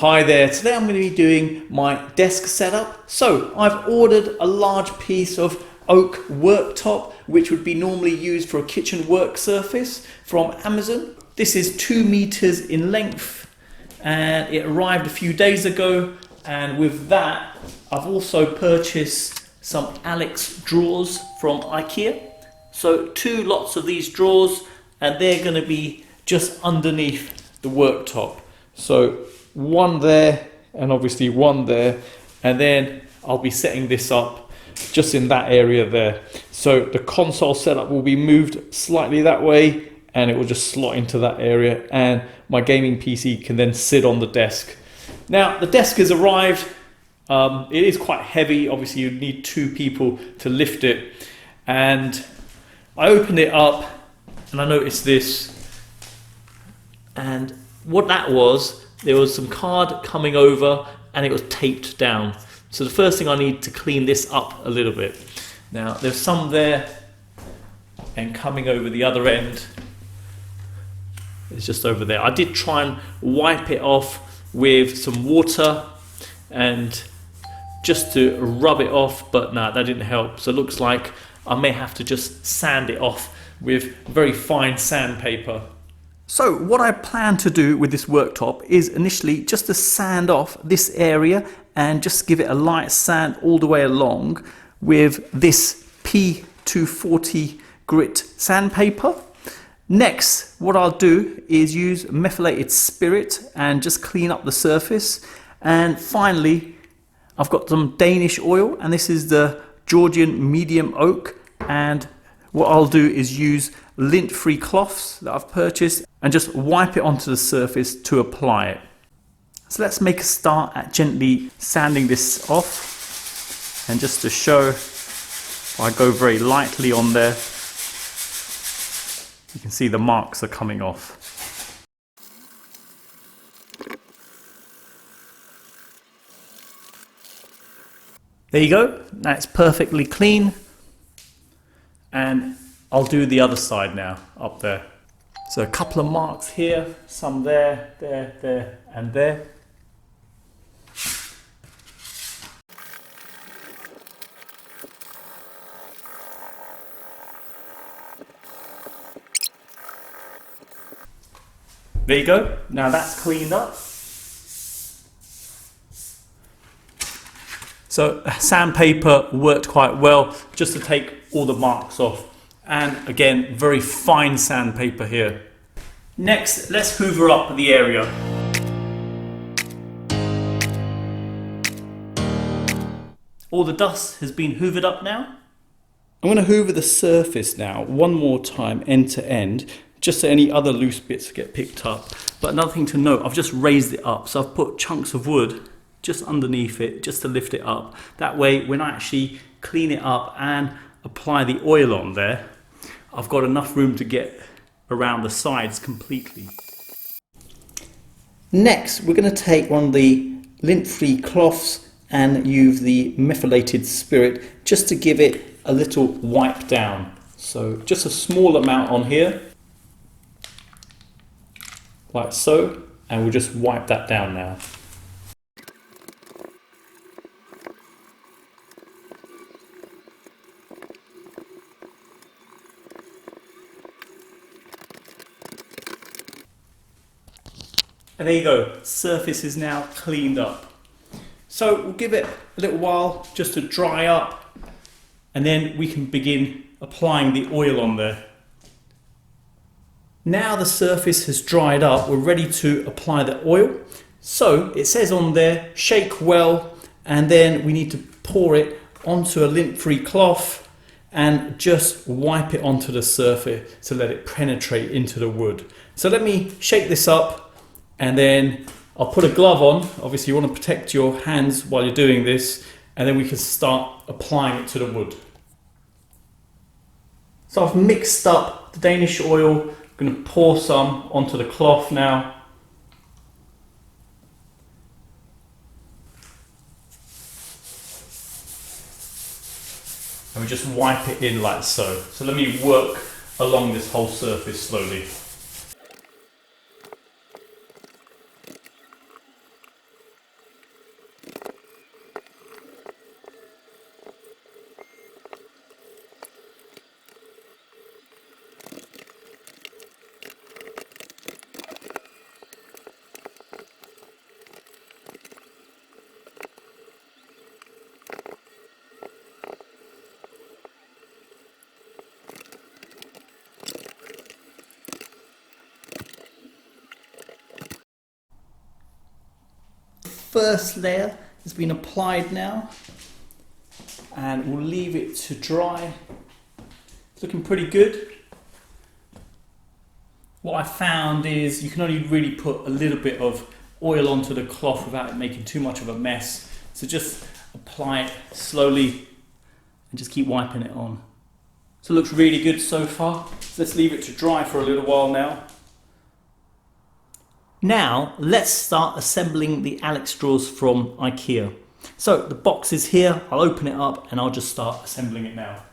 Hi there, today I'm going to be doing my desk setup. So I've ordered a large piece of oak worktop, which would be normally used for a kitchen work surface, from Amazon. This is 2 meters in length and it arrived a few days ago. And with that, I've also purchased some Alex drawers from Ikea. So 2 lots of these drawers, and they're going to be just underneath the worktop. So one there and obviously one there, and then I'll be setting this up just in that area there. So the console setup will be moved slightly that way and it will just slot into that area, and my gaming PC can then sit on the desk. Now the desk has arrived. It is quite heavy, obviously you need 2 people to lift it, and I opened it up and I noticed this, and what that was, there was some card coming over and it was taped down. So the first thing I need to clean this up a little bit. Now there's some there, and coming over the other end, it's just over there. I did try and wipe it off with some water and just to rub it off, but no, that didn't help. So it looks like I may have to just sand it off with very fine sandpaper. So what I plan to do with this worktop is initially just to sand off this area and just give it a light sand all the way along with this P240 grit sandpaper. Next, what I'll do is use methylated spirit and just clean up the surface. And finally, I've got some Danish oil, and this is the Georgian medium oak, and what I'll do is use lint-free cloths that I've purchased and just wipe it onto the surface to apply it. So let's make a start at gently sanding this off, and just to show, I go very lightly on there. You can see the marks are coming off. There you go, that's perfectly clean. And I'll do the other side now, up there. So a couple of marks here, some there, there, and there. There you go, now that's cleaned up. So sandpaper worked quite well just to take all the marks off. And again, very fine sandpaper here. Next, let's hoover up the area. All the dust has been hoovered up now. I'm going to hoover the surface now one more time, end to end, just so any other loose bits get picked up. But another thing to note, I've just raised it up. So I've put chunks of wood just underneath it, just to lift it up. That way, when I actually clean it up and apply the oil on there, I've got enough room to get around the sides completely. Next, we're going to take one of the lint-free cloths and use the methylated spirit just to give it a little wipe down. So just a small amount on here, like so, and we'll just wipe that down now. And there you go, surface is now cleaned up. So we'll give it a little while just to dry up, and then we can begin applying the oil on there. Now the surface has dried up, we're ready to apply the oil. So it says on there, shake well, and then we need to pour it onto a lint-free cloth and just wipe it onto the surface to let it penetrate into the wood. So let me shake this up. And then I'll put a glove on. Obviously you want to protect your hands while you're doing this, and then we can start applying it to the wood. So I've mixed up the Danish oil. I'm going to pour some onto the cloth now. And we just wipe it in like so. So let me work along this whole surface slowly. first layer has been applied now, and we'll leave it to dry. It's looking pretty good. What I found is you can only really put a little bit of oil onto the cloth without it making too much of a mess. So just apply it slowly and just keep wiping it on. So it looks really good so far. So let's leave it to dry for a little while now. Now let's start assembling the Alex drawers from Ikea. So the box is here, I'll open it up and I'll just start assembling it now.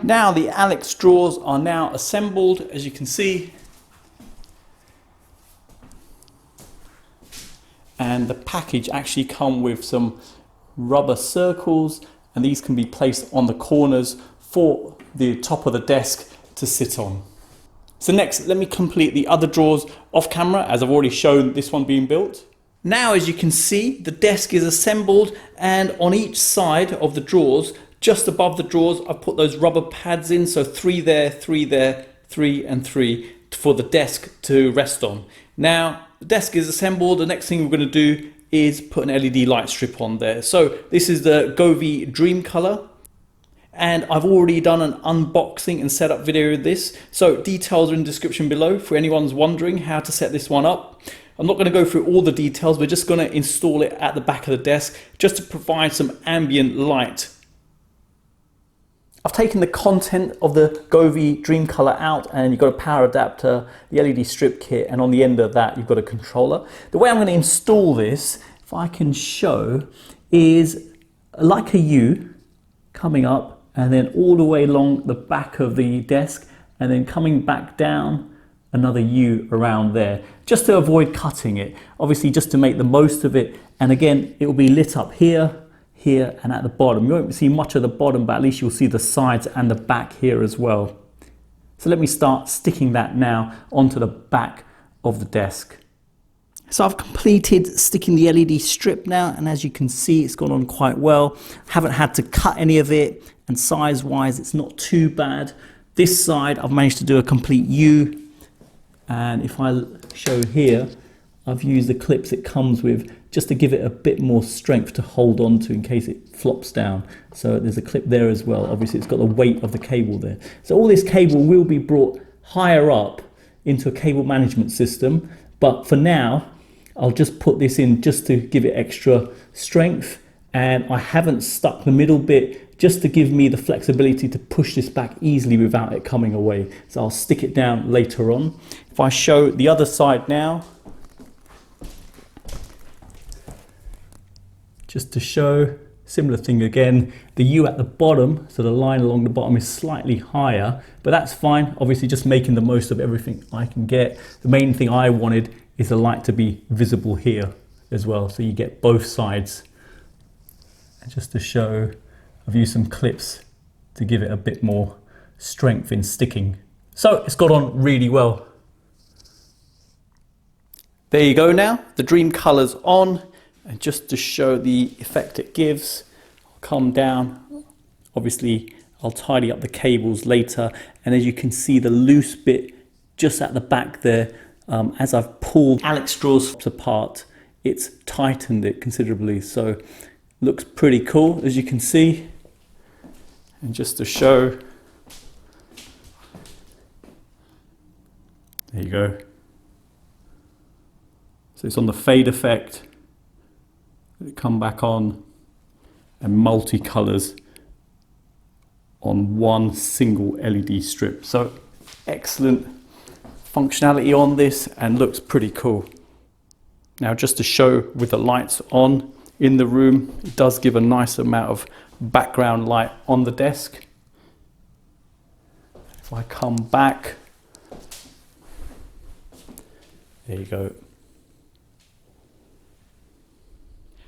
Now the Alex drawers are now assembled, as you can see. And the package actually come with some rubber circles, and these can be placed on the corners for the top of the desk to sit on. So next, let me complete the other drawers off camera, as I've already shown this one being built. Now, as you can see, the desk is assembled, and on each side of the drawers, just above the drawers, I've put those rubber pads in, so 3 there, 3 there, 3 and 3 for the desk to rest on. Now, the desk is assembled. The next thing we're going to do is put an LED light strip on there. So this is the Govee Dreamcolour, and I've already done an unboxing and setup video of this. So details are in the description below for anyone's wondering how to set this one up. I'm not going to go through all the details. We're just going to install it at the back of the desk just to provide some ambient light. I've taken the content of the Govee Dreamcolour out, and you've got a power adapter, the LED strip kit, and on the end of that you've got a controller. The way I'm going to install this, if I can show, is like a U coming up and then all the way along the back of the desk, and then coming back down another U around there, just to avoid cutting it, obviously just to make the most of it. And again, it will be lit up here, here and at the bottom. You won't see much of the bottom, but at least you'll see the sides and the back here as well. So let me start sticking that now onto the back of the desk. So I've completed sticking the LED strip now, and as you can see, it's gone on quite well. Haven't had to cut any of it, and size wise it's not too bad. This side I've managed to do a complete U, and if I show here, I've used the clips it comes with just to give it a bit more strength to hold on to in case it flops down. So there's a clip there as well. Obviously it's got the weight of the cable there. So all this cable will be brought higher up into a cable management system, but for now I'll just put this in just to give it extra strength, and I haven't stuck the middle bit just to give me the flexibility to push this back easily without it coming away. So I'll stick it down later on. If I show the other side now, just to show, similar thing again, the U at the bottom, so the line along the bottom is slightly higher, but that's fine. Obviously just making the most of everything I can get. The main thing I wanted is the light to be visible here as well, so you get both sides. And just to show, I've used some clips to give it a bit more strength in sticking. So it's got on really well. There you go now, the Dreamcolour's on, and just to show the effect it gives, I'll come down. Obviously I'll tidy up the cables later, and as you can see the loose bit just at the back there, as I've pulled Alex straws apart, it's tightened it considerably, so looks pretty cool as you can see. And just to show, there you go. So it's on the fade effect, it come back on, and multi-colours on one single LED strip. So excellent functionality on this and looks pretty cool. Now just to show with the lights on in the room, it does give a nice amount of background light on the desk. If I come back, there you go.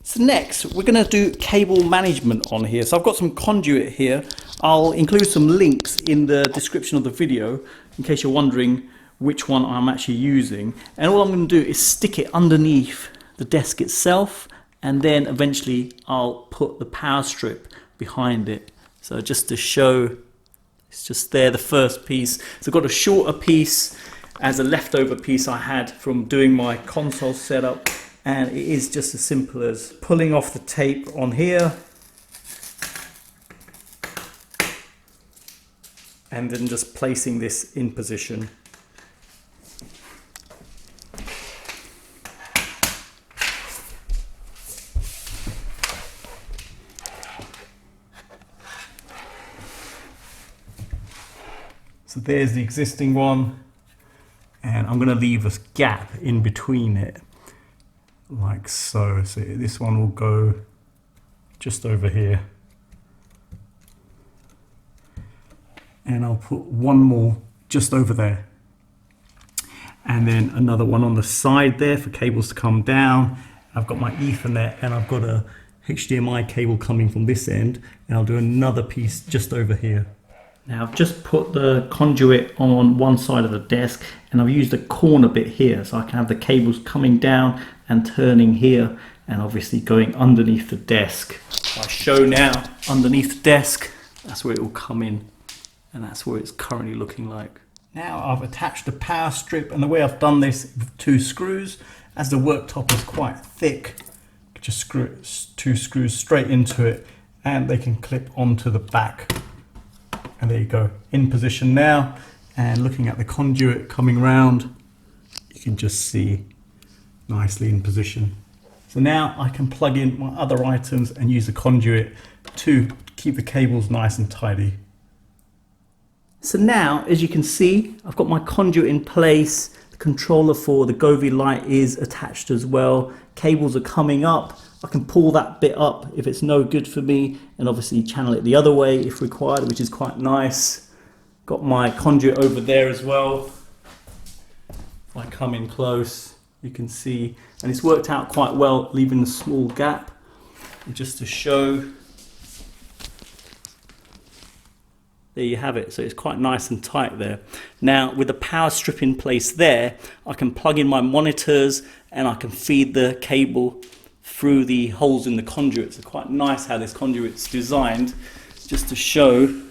So next we're going to do cable management on here. So I've got some conduit here. I'll include some links in the description of the video in case you're wondering which one I'm actually using. And all I'm going to do is stick it underneath the desk itself, and then eventually I'll put the power strip behind it. So just to show, it's just there, the first piece. So I've got a shorter piece as a leftover piece I had from doing my console setup. And it is just as simple as pulling off the tape on here and then just placing this in position. So there's the existing one, and I'm going to leave a gap in between it. Like so. So this one will go just over here, and I'll put one more just over there, and then another one on the side there for cables to come down. I've got my Ethernet, and I've got a HDMI cable coming from this end, and I'll do another piece just over here. Now I've just put the conduit on one side of the desk, and I've used a corner bit here so I can have the cables coming down and turning here, and obviously going underneath the desk. I show now underneath the desk, that's where it will come in, and that's what it's currently looking like. Now I've attached the power strip, and the way I've done this with 2 screws, as the worktop is quite thick, just screw 2 screws straight into it, and they can clip onto the back. And there you go, in position now, and looking at the conduit coming round, you can just see nicely in position. So now I can plug in my other items and use the conduit to keep the cables nice and tidy. So now, as you can see, I've got my conduit in place. The controller for the Govee light is attached as well. Cables are coming up. I can pull that bit up if it's no good for me, and obviously channel it the other way if required, which is quite nice. Got my conduit over there as well. If I come in close, you can see, and it's worked out quite well, leaving a small gap. And just to show, there you have it. So it's quite nice and tight there. Now with the power strip in place there, I can plug in my monitors and I can feed the cable through the holes in the conduit. So quite nice how this conduit's designed. Just to show,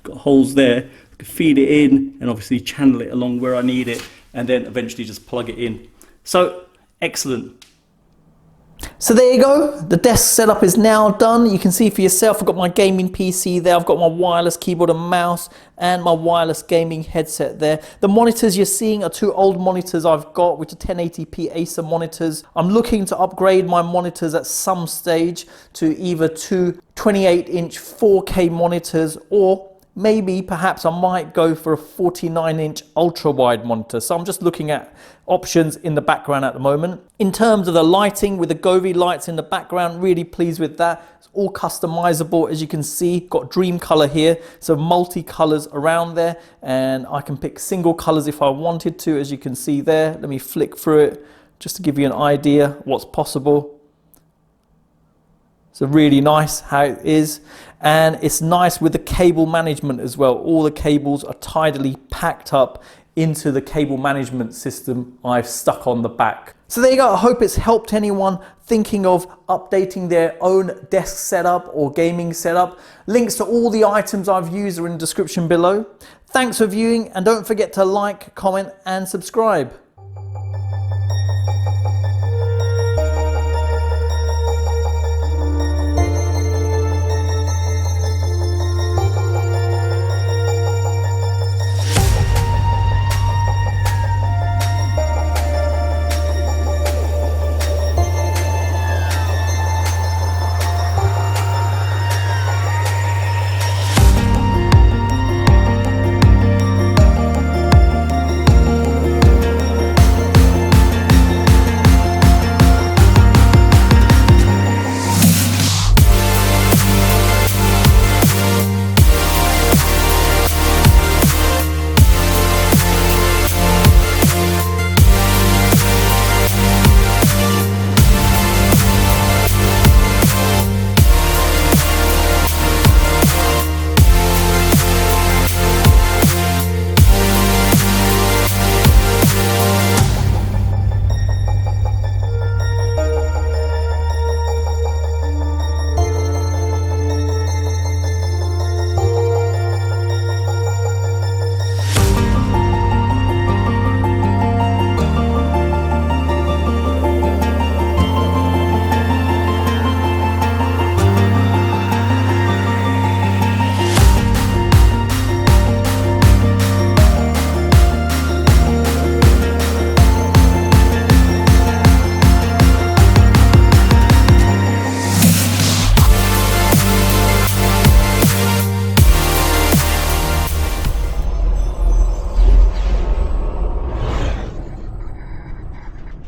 got holes there, I can feed it in and obviously channel it along where I need it, and then eventually just plug it in. So excellent. So there you go, the desk setup is now done. You can see for yourself, I've got my gaming PC there, I've got my wireless keyboard and mouse and my wireless gaming headset there. The monitors you're seeing are two old monitors I've got, which are 1080p Acer monitors. I'm looking to upgrade my monitors at some stage to either two 28-inch 4K monitors, or maybe perhaps I might go for a 49-inch ultra wide monitor. So I'm just looking at options in the background at the moment. In terms of the lighting, with the Govee lights in the background, really pleased with that. It's all customizable, as you can see. Got Dreamcolour here, so multi-colors around there, and I can pick single colors if I wanted to, as you can see there. Let me flick through it just to give you an idea what's possible. So really nice how it is, and it's nice with the cable management as well. All the cables are tidily packed up into the cable management system I've stuck on the back. So there you go. I hope it's helped anyone thinking of updating their own desk setup or gaming setup. Links to all the items I've used are in the description below. Thanks for viewing, and don't forget to like, comment and subscribe.